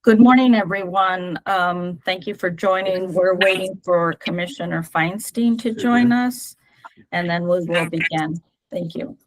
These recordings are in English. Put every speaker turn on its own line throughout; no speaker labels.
Good morning, everyone. Thank you for joining. We're waiting for Commissioner Feinstein to join us, and then we will begin. Thank you.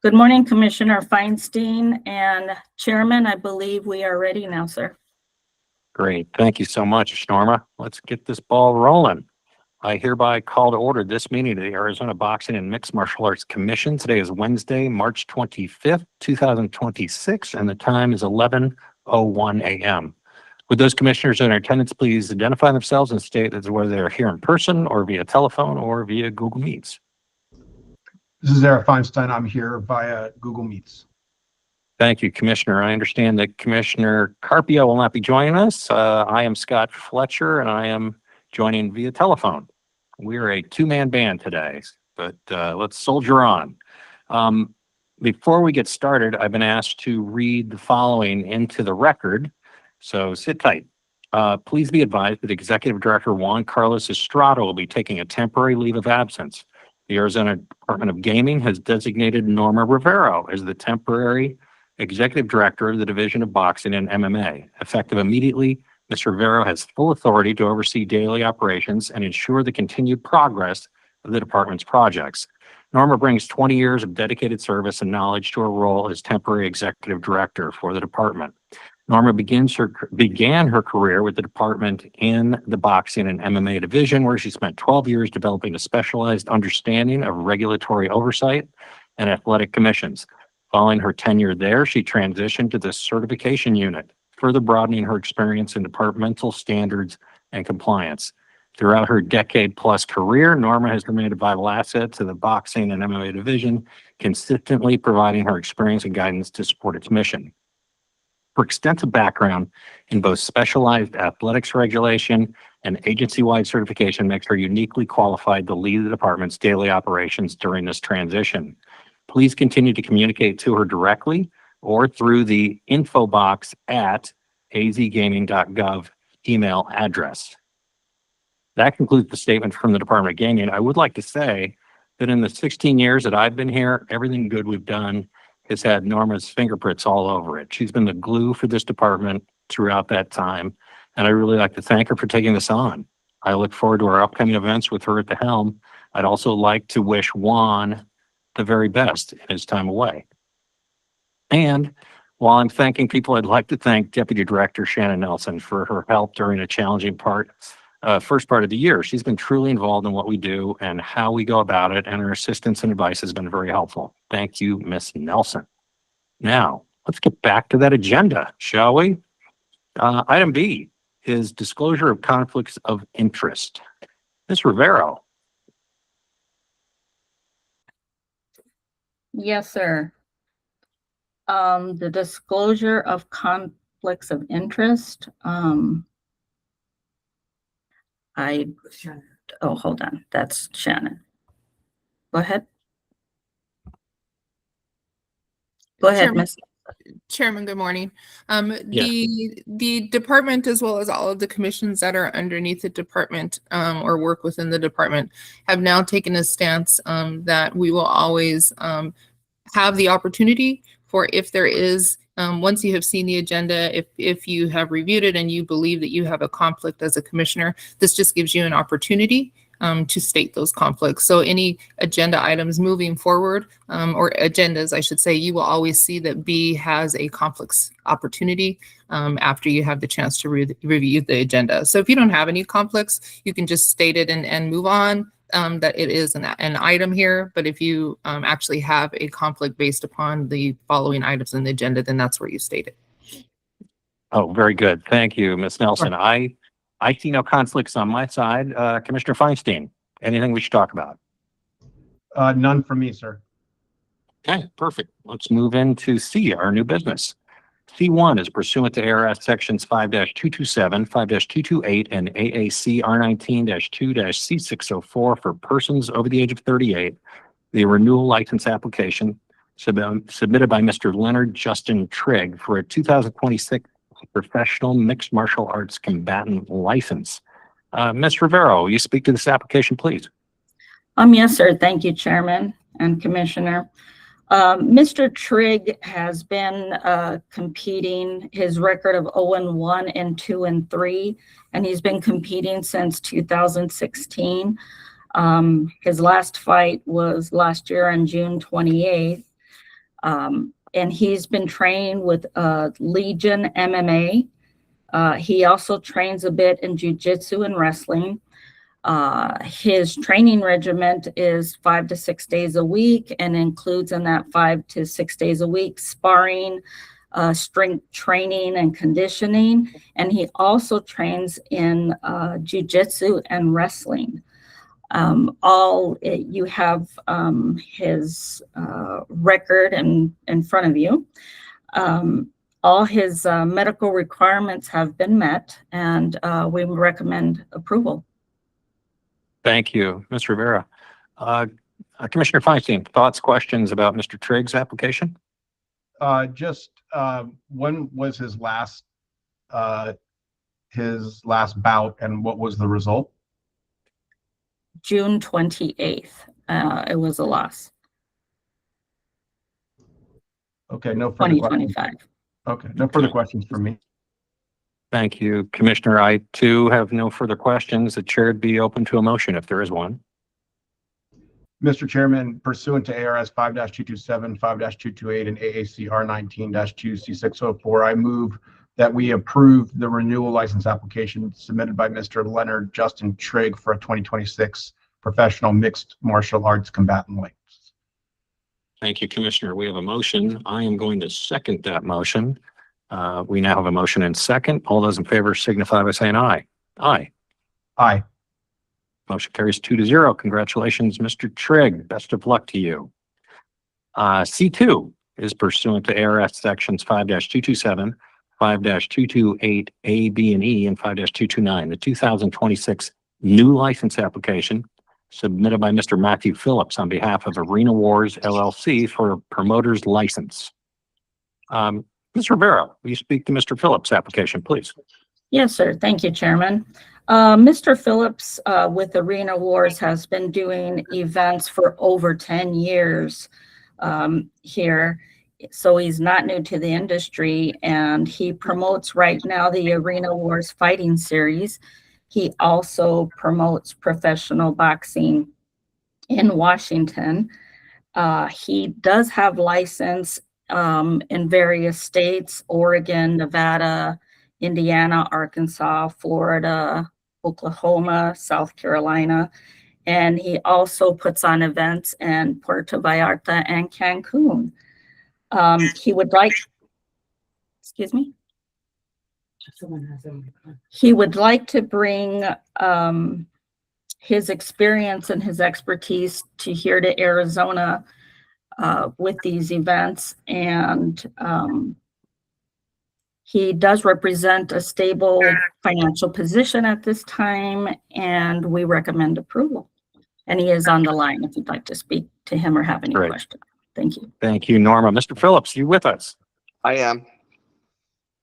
Good morning, Commissioner Feinstein and Chairman. I believe we are ready now, sir.
Great. Thank you so much, Norma. Let's get this ball rolling. I hereby call to order this meeting of the Arizona Boxing and Mixed Martial Arts Commission. Today is Wednesday, March 25th, 2026, and the time is 11:01 a.m. Would those commissioners in attendance please identify themselves and state as whether they're here in person or via telephone or via Google Meets?
This is Eric Feinstein. I'm here via Google Meets.
Thank you, Commissioner. I understand that Commissioner Carpio will not be joining us. I am Scott Fletcher, and I am joining via telephone. We're a two-man band today, but let's soldier on. Before we get started, I've been asked to read the following into the record, so sit tight. Please be advised that Executive Director Juan Carlos Estrada will be taking a temporary leave of absence. The Arizona Department of Gaming has designated Norma Rivero as the temporary Executive Director of the Division of Boxing and MMA. Effective immediately, Ms. Rivero has full authority to oversee daily operations and ensure the continued progress of the department's projects. Norma brings 20 years of dedicated service and knowledge to her role as temporary Executive Director for the department. Norma began her career with the department in the boxing and MMA division, where she spent 12 years developing a specialized understanding of regulatory oversight and athletic commissions. Following her tenure there, she transitioned to the certification unit, further broadening her experience in departmental standards and compliance. Throughout her decade-plus career, Norma has remained a vital asset to the boxing and MMA division, consistently providing her experience and guidance to support its mission. Her extensive background in both specialized athletics regulation and agency-wide certification makes her uniquely qualified to lead the department's daily operations during this transition. Please continue to communicate to her directly or through the info box at azgaming.gov email address. That concludes the statement from the Department of Gaming. I would like to say that in the 16 years that I've been here, everything good we've done has had Norma's fingerprints all over it. She's been the glue for this department throughout that time, and I really like to thank her for taking this on. I look forward to our upcoming events with her at the helm. I'd also like to wish Juan the very best in his time away. And while I'm thanking people, I'd like to thank Deputy Director Shannon Nelson for her help during a challenging first part of the year. She's been truly involved in what we do and how we go about it, and her assistance and advice has been very helpful. Thank you, Miss Nelson. Now, let's get back to that agenda, shall we? Item B is disclosure of conflicts of interest. Ms. Rivero.
Yes, sir. The disclosure of conflicts of interest. Hold on. That's Shannon. Go ahead. Go ahead, Miss.
Chairman, good morning.
Yes.
The department, as well as all of the commissions that are underneath the department or work within the department, have now taken a stance that we will always have the opportunity for, if there is Once you have seen the agenda, if you have reviewed it and you believe that you have a conflict as a commissioner, this just gives you an opportunity to state those conflicts. So any agenda items moving forward, or agendas, I should say, you will always see that B has a conflicts opportunity after you have the chance to review the agenda. So if you don't have any conflicts, you can just state it and move on. That it is an item here, but if you actually have a conflict based upon the following items in the agenda, then that's where you state it.
Oh, very good. Thank you, Ms. Nelson. I see no conflicts on my side. Commissioner Feinstein, anything we should talk about?
None from me, sir.
Okay, perfect. Let's move into C, our new business. C1 is pursuant to ARS sections 5-227, 5-228, and AAC R19-2-C604 for persons over the age of 38. The renewal license application submitted by Mr. Leonard Justin Trigg for a 2026 professional mixed martial arts combatant license. Ms. Rivero, will you speak to this application, please?
Yes, sir. Thank you, Chairman and Commissioner. Mr. Trigg has been competing. His record of 0-1 and 2-3, and he's been competing since 2016. His last fight was last year on June 28th. And he's been training with Legion MMA. He also trains a bit in jiu-jitsu and wrestling. His training regiment is 5 to 6 days a week and includes in that 5 to 6 days a week sparring, strength training and conditioning. And he also trains in jiu-jitsu and wrestling. You have his record in front of you. All his medical requirements have been met, and we recommend approval.
Thank you, Ms. Rivera. Commissioner Feinstein, thoughts, questions about Mr. Trigg's application?
When was his last bout, and what was the result?
June 28th. It was a loss.
Okay, no further questions.
2025.
Okay, no further questions from me.
Thank you, Commissioner. I too have no further questions. The chair would be open to a motion if there is one.
Mr. Chairman, pursuant to ARS 5-227, 5-228, and AAC R19-2C604, I move that we approve the renewal license application submitted by Mr. Leonard Justin Trigg for a 2026 professional mixed martial arts combatant license.
Thank you, Commissioner. We have a motion. I am going to second that motion. We now have a motion and second. All those in favor signify by saying aye. Aye.
Aye.
Motion carries 2-0. Congratulations, Mr. Trigg. Best of luck to you. C2 is pursuant to ARS sections 5-227, 5-228 A, B, and E, and 5-229, the 2026 new license application submitted by Mr. Matthew Phillips on behalf of Arena Wars LLC for a promoter's license. Ms. Rivera, will you speak to Mr. Phillips' application, please?
Yes, sir. Thank you, Chairman. Mr. Phillips with Arena Wars has been doing events for over 10 years here. So he's not new to the industry, and he promotes right now the Arena Wars Fighting Series. He also promotes professional boxing in Washington. He does have license in various states: Oregon, Nevada, Indiana, Arkansas, Florida, Oklahoma, South Carolina. And he also puts on events in Puerto Vallarta and Cancun. He would like, excuse me? He would like to bring his experience and his expertise to here to Arizona with these events. And he does represent a stable financial position at this time, and we recommend approval. And he is on the line if you'd like to speak to him or have any questions. Thank you.
Thank you, Norma. Mr. Phillips, you with us?
I am.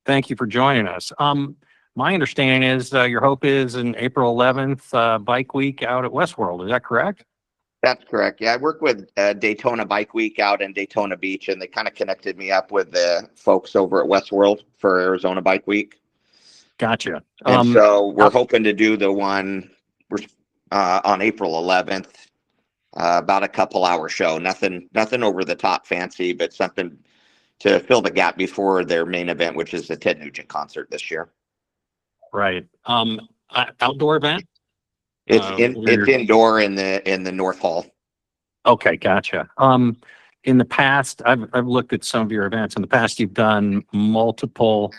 Thank you for joining us. My understanding is your hope is in April 11th, Bike Week out at Westworld. Is that correct?
That's correct. Yeah, I work with Daytona Bike Week out in Daytona Beach, and they kind of connected me up with the folks over at Westworld for Arizona Bike Week.
Gotcha.
And so we're hoping to do the one on April 11th, about a couple-hour show. Nothing over the top fancy, but something to fill the gap before their main event, which is the Ted Nugent concert this year.
Right. Outdoor event?
It's indoor in the North Hall.
Okay, gotcha. In the past, I've looked at some of your events. In the past, you've done multiple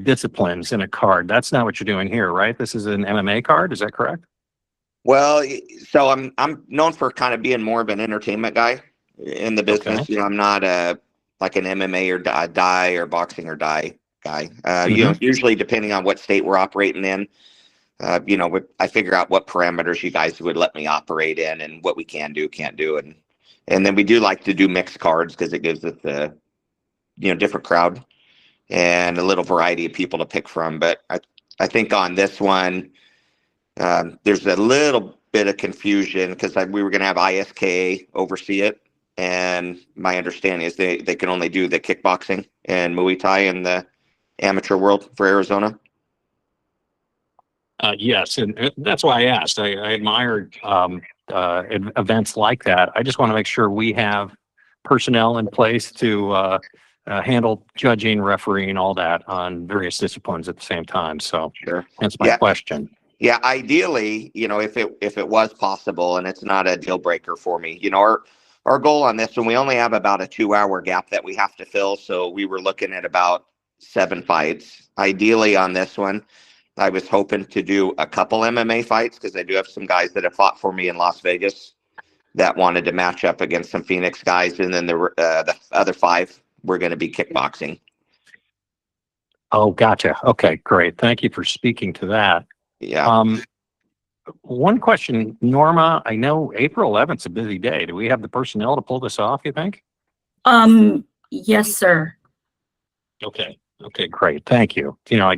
disciplines in a card. That's not what you're doing here, right? This is an MMA card. Is that correct?
Well, so I'm known for kind of being more of an entertainment guy in the business.
Okay.
You know, I'm not like an MMA or die or boxing or die guy. You know, usually depending on what state we're operating in, you know, I figure out what parameters you guys would let me operate in and what we can do, can't do, and then we do like to do mixed cards because it gives us a, you know, different crowd and a little variety of people to pick from. But I think on this one, there's a little bit of confusion because we were going to have ISKA oversee it, and my understanding is they can only do the kickboxing and Muay Thai in the amateur world for Arizona.
Yes, and that's why I asked. I admired events like that. I just want to make sure we have personnel in place to handle judging, refereeing, all that on various disciplines at the same time. So
Sure.
that's my question.
Yeah, ideally, you know, if it was possible, and it's not a deal breaker for me, you know, our goal on this one, we only have about a 2-hour gap that we have to fill. So we were looking at about 7 fights. Ideally on this one, I was hoping to do a couple MMA fights because I do have some guys that have fought for me in Las Vegas that wanted to match up against some Phoenix guys, and then the other 5 were going to be kickboxing.
Oh, gotcha. Okay, great. Thank you for speaking to that.
Yeah.
One question, Norma, I know April 11th is a busy day. Do we have the personnel to pull this off, you think?
Yes, sir.
Okay. Okay, great. Thank you. You know,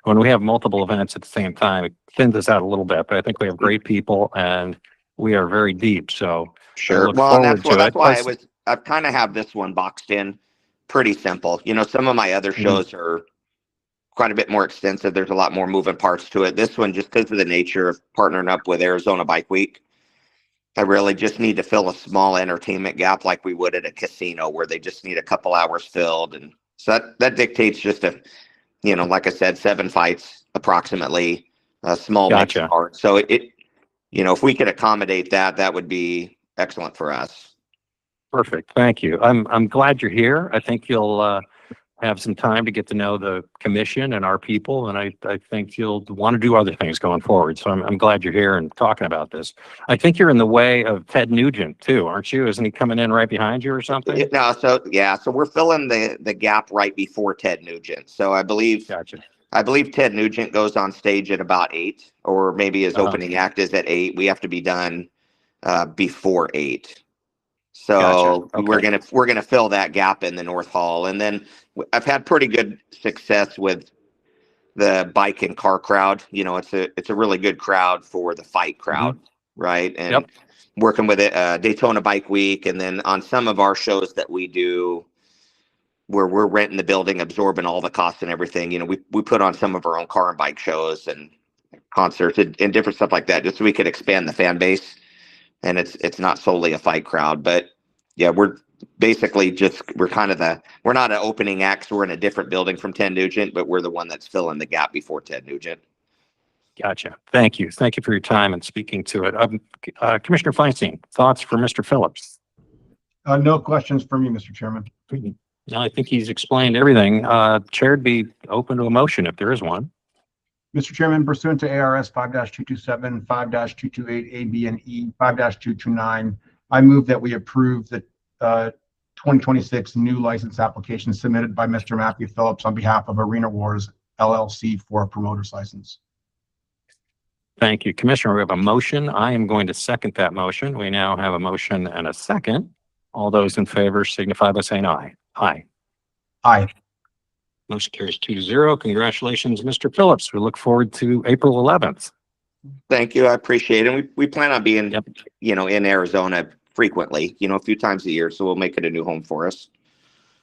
when we have multiple events at the same time, it thins us out a little bit, but I think we have great people and we are very deep. So
Sure. Well, and that's why I've kind of have this one boxed in pretty simple. You know, some of my other shows are quite a bit more extensive. There's a lot more moving parts to it. This one, just because of the nature of partnering up with Arizona Bike Week, I really just need to fill a small entertainment gap like we would at a casino where they just need a couple hours filled. And so that dictates just you know, like I said, 7 fights approximately, a small mix card. So you know, if we could accommodate that, that would be excellent for us.
Perfect. Thank you. I'm glad you're here. I think you'll have some time to get to know the commission and our people, and I think you'll want to do other things going forward. So I'm glad you're here and talking about this. I think you're in the way of Ted Nugent too, aren't you? Isn't he coming in right behind you or something?
No, so we're filling the gap right before Ted Nugent. So I believe Ted Nugent goes on stage at about 8, or maybe his opening act is at 8. We have to be done before 8. So we're gonna fill that gap in the North Hall, and then I've had pretty good success with the bike and car crowd. You know, it's a really good crowd for the fight crowd, right? And working with it, Daytona Bike Week, and then on some of our shows that we do, where we're renting the building, absorbing all the costs and everything. You know, we put on some of our own car and bike shows and concerts and different stuff like that, just so we could expand the fan base. And it's not solely a fight crowd, but yeah, we're basically we're not an opening act. So we're in a different building from Ted Nugent, but we're the one that's filling the gap before Ted Nugent.
Gotcha. Thank you. Thank you for your time and speaking to it. Commissioner Feinstein, thoughts for Mr. Phillips?
No questions for me, Mr. Chairman.
No, I think he's explained everything. Chair'd be open to a motion if there is one.
Mr. Chairman, pursuant to ARS 5-227, 5-228, A, B, and E, 5-229, I move that we approve the 2026 new license application submitted by Mr. Matthew Phillips on behalf of Arena Wars LLC for a promoter's license.
Thank you, Commissioner. We have a motion. I am going to second that motion. We now have a motion and a second. All those in favor signify by saying aye. Aye.
Aye.
Motion carries 2-0. Congratulations, Mr. Phillips. We look forward to April 11th.
Thank you. I appreciate it. And we plan on being,
Yep.
in Arizona frequently, a few times a year. So we'll make it a new home for us.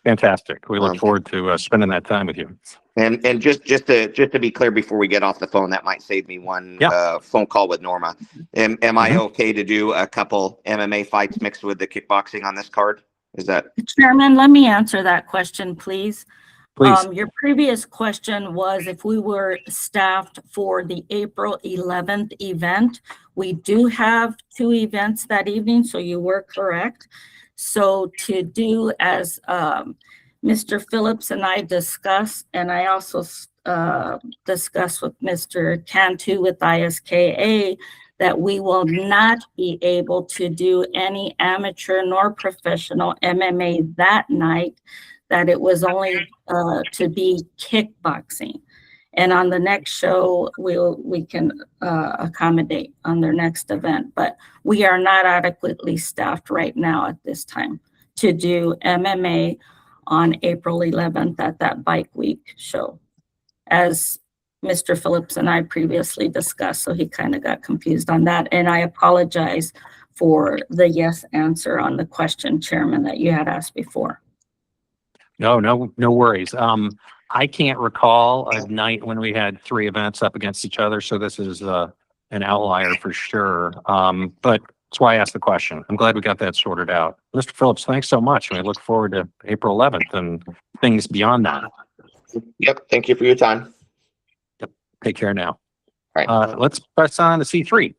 Fantastic. We look
Um,
forward to spending that time with you.
And just to be clear before we get off the phone, that might save me one
Yeah.
phone call with Norma. Am I
Mhm.
okay to do a couple MMA fights mixed with the kickboxing on this card? Is that
Chairman, let me answer that question, please.
Please.
Your previous question was if we were staffed for the April 11th event. We do have 2 events that evening, so you were correct. So to do as Mr. Phillips and I discussed, and I also discussed with Mr. Cantu with ISKA, that we will not be able to do any amateur nor professional MMA that night, that it was only to be kickboxing. And on the next show, we can accommodate on their next event. But we are not adequately staffed right now at this time to do MMA on April 11th at that Bike Week show, as Mr. Phillips and I previously discussed. So he kind of got confused on that. And I apologize for the yes answer on the question, Chairman, that you had asked before.
No worries. I can't recall a night when we had 3 events up against each other, so this is an outlier for sure. But that's why I asked the question. I'm glad we got that sorted out. Mr. Phillips, thanks so much. We look forward to April 11th and things beyond that.
Yep. Thank you for your time.
Take care now.
All right.
Let's press on to C3,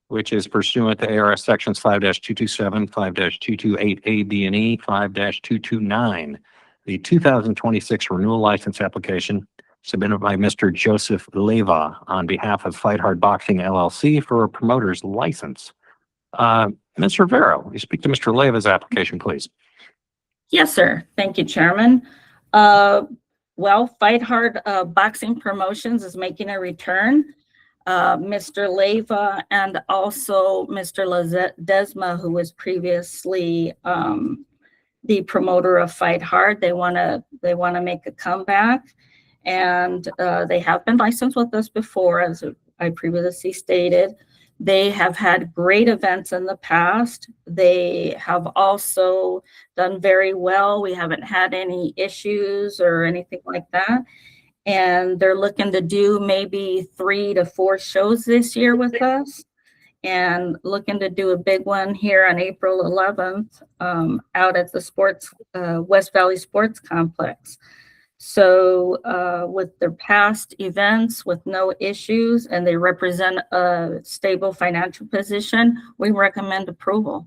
which is pursuant to ARS sections 5-227, 5-228A, B, and E, 5-229. The 2026 renewal license application submitted by Mr. Joseph Leva on behalf of Fight Hard Boxing LLC for a promoter's license. Ms. Rivero, you speak to Mr. Leva's application, please.
Yes, sir. Thank you, Chairman. Well, Fight Hard Boxing Promotions is making a return. Mr. Leva and also Mr. Ledesma, who was previously the promoter of Fight Hard, they want to make a comeback, and they have been licensed with us before, as I previously stated. They have had great events in the past. They have also done very well. We haven't had any issues or anything like that. And they're looking to do maybe 3 to 4 shows this year with us, and looking to do a big one here on April 11th out at the West Valley Sports Complex. So with their past events with no issues, and they represent a stable financial position, we recommend approval.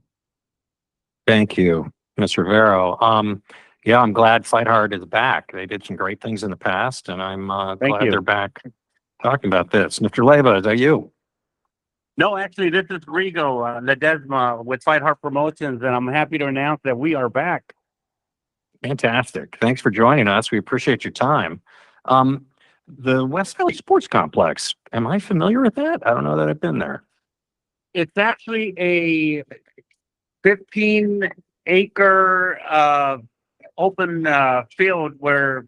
Thank you, Ms. Rivero. Yeah, I'm glad Fight Hard is back. They did some great things in the past, and I'm glad they're back talking about this. Mr. Leva, is that you?
No, actually, this is Rigo Ledesma with Fight Hard Promotions, and I'm happy to announce that we are back.
Fantastic. Thanks for joining us. We appreciate your time. The West Valley Sports Complex, am I familiar with that? I don't know that I've been there.
It's actually a 15-acre open field where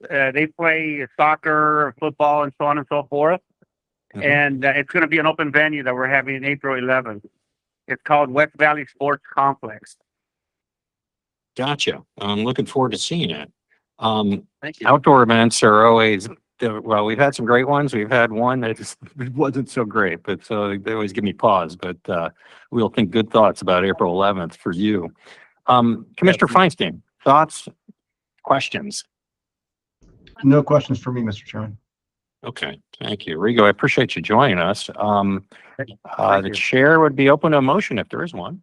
they play soccer, football, and so on and so forth.
Mhm.
And it's going to be an open venue that we're having in April 11th. It's called West Valley Sports Complex.
Gotcha. I'm looking forward to seeing it.
Thank you.
Outdoor events are always, well, we've had some great ones. We've had one that just wasn't so great, but so they always give me pause. But we'll think good thoughts about April 11th for you. Commissioner Feinstein, thoughts, questions?
No questions for me, Mr. Chairman.
Okay, thank you. Rigo, I appreciate you joining us. The
you.
chair would be open to a motion if there is one.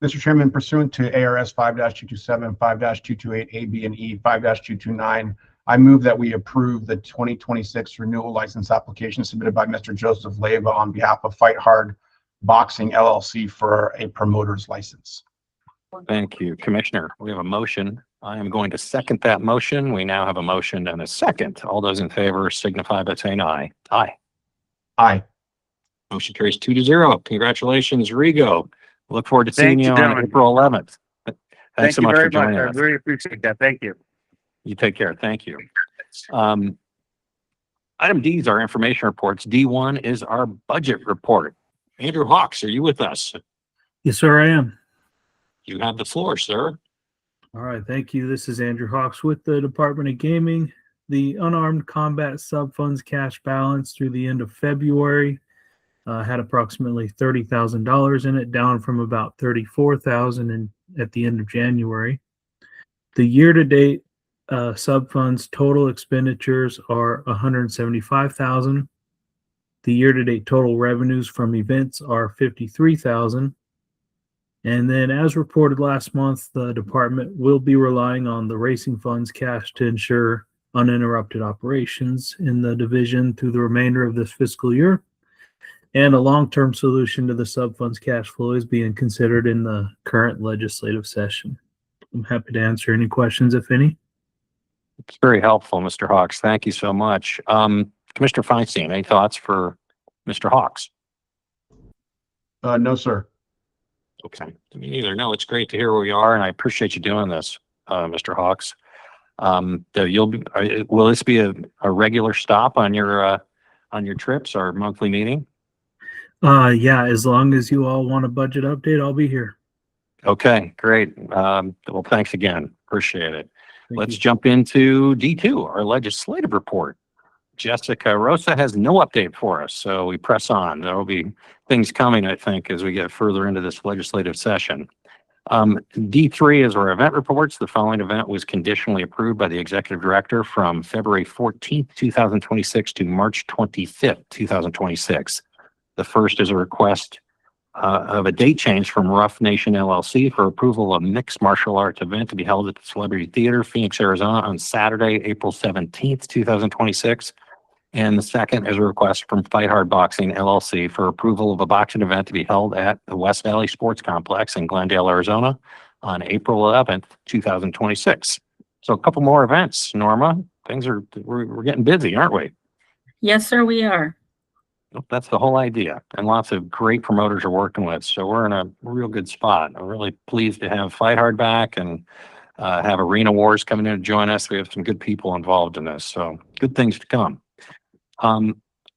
Mr. Chairman, pursuant to ARS 5-227, 5-228, A, B, and E, 5-229, I move that we approve the 2026 renewal license application submitted by Mr. Joseph Leva on behalf of Fight Hard Boxing LLC for a promoter's license.
Thank you, Commissioner. We have a motion. I am going to second that motion. We now have a motion and a second. All those in favor signify by saying aye. Aye.
Aye.
Motion carries 2-0. Congratulations, Rigo. Look forward to seeing you on
gentlemen.
April 11th. Thanks so
you
much for
very
joining
much.
us.
I really appreciate that. Thank you.
You take care. Thank you. Item D is our information reports. D1 is our budget report. Andrew Hawks, are you with us?
Yes, sir, I am.
You have the floor, sir.
All right, thank you. This is Andrew Hawks with the Department of Gaming. The unarmed combat sub-funds cash balance through the end of February had approximately $30,000 in it, down from about $34,000 at the end of January. The year-to-date sub-funds total expenditures are $175,000. The year-to-date total revenues from events are $53,000. And then, as reported last month, the department will be relying on the racing funds cash to ensure uninterrupted operations in the division through the remainder of this fiscal year. And a long-term solution to the sub-funds cash flow is being considered in the current legislative session. I'm happy to answer any questions, if any.
It's very helpful, Mr. Hawks. Thank you so much. Commissioner Feinstein, any thoughts for Mr. Hawks?
No, sir.
Okay, me neither. No, it's great to hear where we are, and I appreciate you doing this, Mr. Hawks. Will this be a regular stop on your trips, our monthly meeting?
Yeah, as long as you all want a budget update, I'll be here.
Okay, great. Well, thanks again. Appreciate it. Let's
you.
jump into D2, our legislative report. Jessica Rosa has no update for us, so we press on. There will be things coming, I think, as we get further into this legislative session. D3 is our event reports. The following event was conditionally approved by the executive director from February 14th, 2026 to March 25th, 2026. The first is a request of a date change from Rough Nation LLC for approval of a mixed martial arts event to be held at the Celebrity Theater, Phoenix, Arizona on Saturday, April 17th, 2026. And the second is a request from Fight Hard Boxing LLC for approval of a boxing event to be held at the West Valley Sports Complex in Glendale, Arizona on April 11th, 2026. So a couple more events, Norma. We're getting busy, aren't we?
Yes, sir, we are.
That's the whole idea. And lots of great promoters are working with. So we're in a real good spot. I'm really pleased to have Fight Hard back and have Arena Wars coming in to join us. We have some good people involved in this. So good things to come.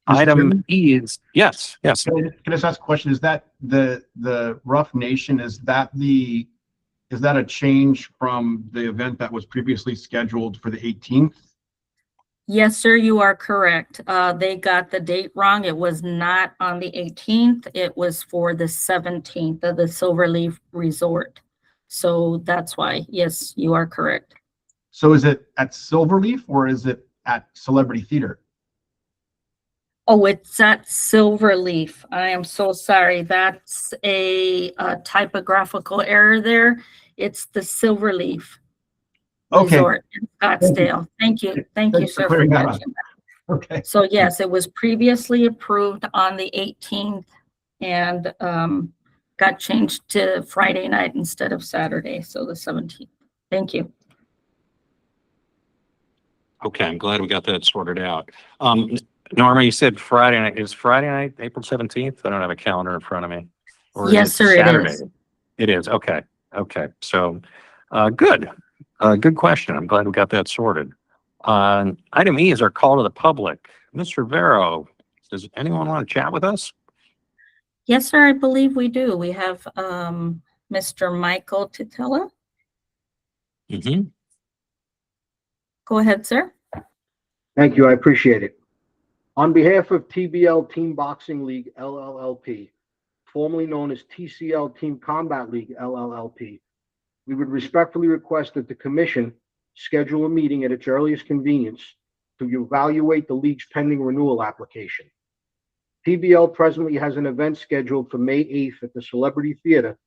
Item E is, yes.
Can I just ask a question? Is that the Rough Nation, is that a change from the event that was previously scheduled for the 18th?
Yes, sir, you are correct. They got the date wrong. It was not on the 18th. It was for the 17th of the Silverleaf Resort. So that's why, yes, you are correct.
So is it at Silverleaf or is it at Celebrity Theater?
Oh, it's at Silverleaf. I am so sorry. That's a typographical error there. It's the Silverleaf Resort in Scottsdale. Thank you. Thank you, sir, for catching that.
Okay.
So yes, it was previously approved on the 18th and got changed to Friday night instead of Saturday, so the 17th. Thank you.
Okay, I'm glad we got that sorted out. Norma, you said Friday night. Is Friday night April 17th? I don't have a calendar in front of me. Or
Yes, sir,
Saturday?
it is.
It is. Okay. Okay. So good. Good question. I'm glad we got that sorted. Item E is our call to the public. Mr. Vero, does anyone want to chat with us?
Yes, sir, I believe we do. We have Mr. Michael Titella.
Mm-hmm.
Go ahead, sir.
Thank you. I appreciate it. On behalf of TBL Team Boxing League, LLLP, formerly known as TCL Team Combat League, LLLP, we would respectfully request that the commission schedule a meeting at its earliest convenience to evaluate the league's pending renewal application. TBL presently has an event scheduled for May 8th at the Celebrity Theater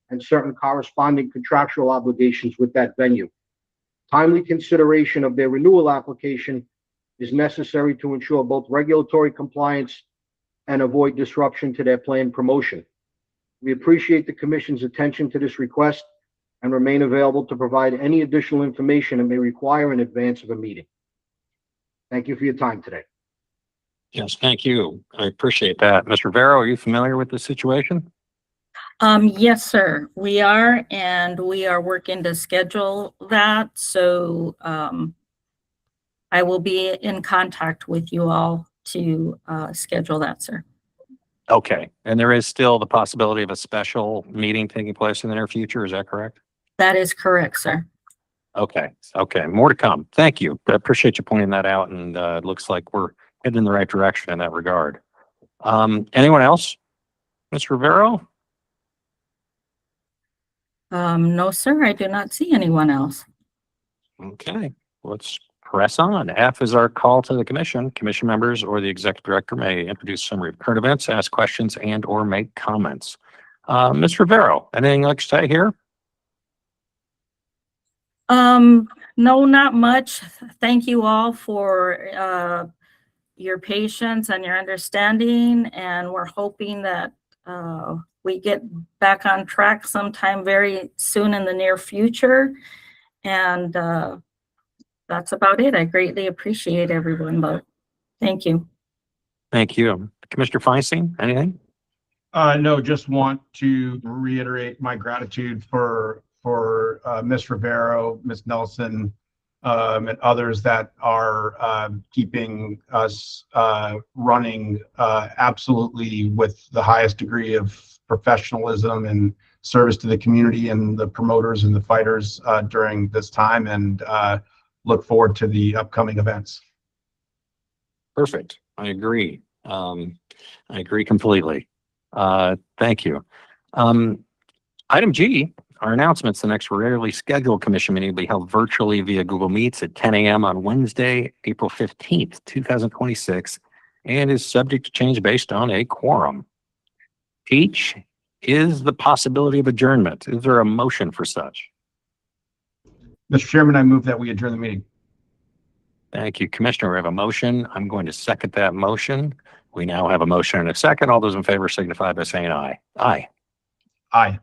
and certain corresponding contractual obligations with that venue. Timely consideration of their renewal application is necessary to ensure both regulatory compliance and avoid disruption to their planned promotion. We appreciate the Commission's attention to this request and remain available to provide any additional information it may require in advance of a meeting. Thank you for your time today.
Yes, thank you. I appreciate that. Mr. Vero, are you familiar with the situation?
Yes, sir, we are, and we are working to schedule that. So I will be in contact with you all to schedule that, sir.
Okay. And there is still the possibility of a special meeting taking place in the near future. Is that correct?
That is correct, sir.
Okay. Okay. More to come. Thank you. I appreciate you pointing that out. And it looks like we're heading in the right direction in that regard. Anyone else? Ms. Rivero?
No, sir, I do not see anyone else.
Okay. Let's press on. F is our call to the commission. Commission members or the executive director may introduce summary of current events, ask questions, and or make comments. Ms. Rivero, anything you'd like to say here?
No, not much. Thank you all for your patience and your understanding, and we're hoping that we get back on track sometime very soon in the near future. And that's about it. I greatly appreciate everyone, though. Thank you.
Thank you. Commissioner Feinstein, anything?
No, just want to reiterate my gratitude for Ms. Rivero, Ms. Nelson, and others that are keeping us running absolutely with the highest degree of professionalism and service to the community and the promoters and the fighters during this time, and look forward to the upcoming events.
Perfect. I agree. I agree completely. Thank you. Item G, our announcements. The next regularly scheduled commission meeting will be held virtually via Google Meets at 10 a.m. on Wednesday, April 15th, 2026, and is subject to change based on a quorum. H is the possibility of adjournment. Is there a motion for such?
Mr. Chairman, I move that we adjourn the meeting.
Thank you, Commissioner. We have a motion. I'm going to second that motion. We now have a motion and a second. All those in favor signify by saying aye. Aye.
Aye.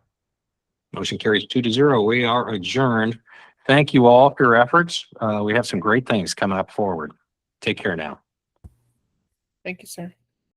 Motion carries 2-0. We are adjourned. Thank you all for your efforts. We have some great things coming up forward. Take care now.
Thank you, sir.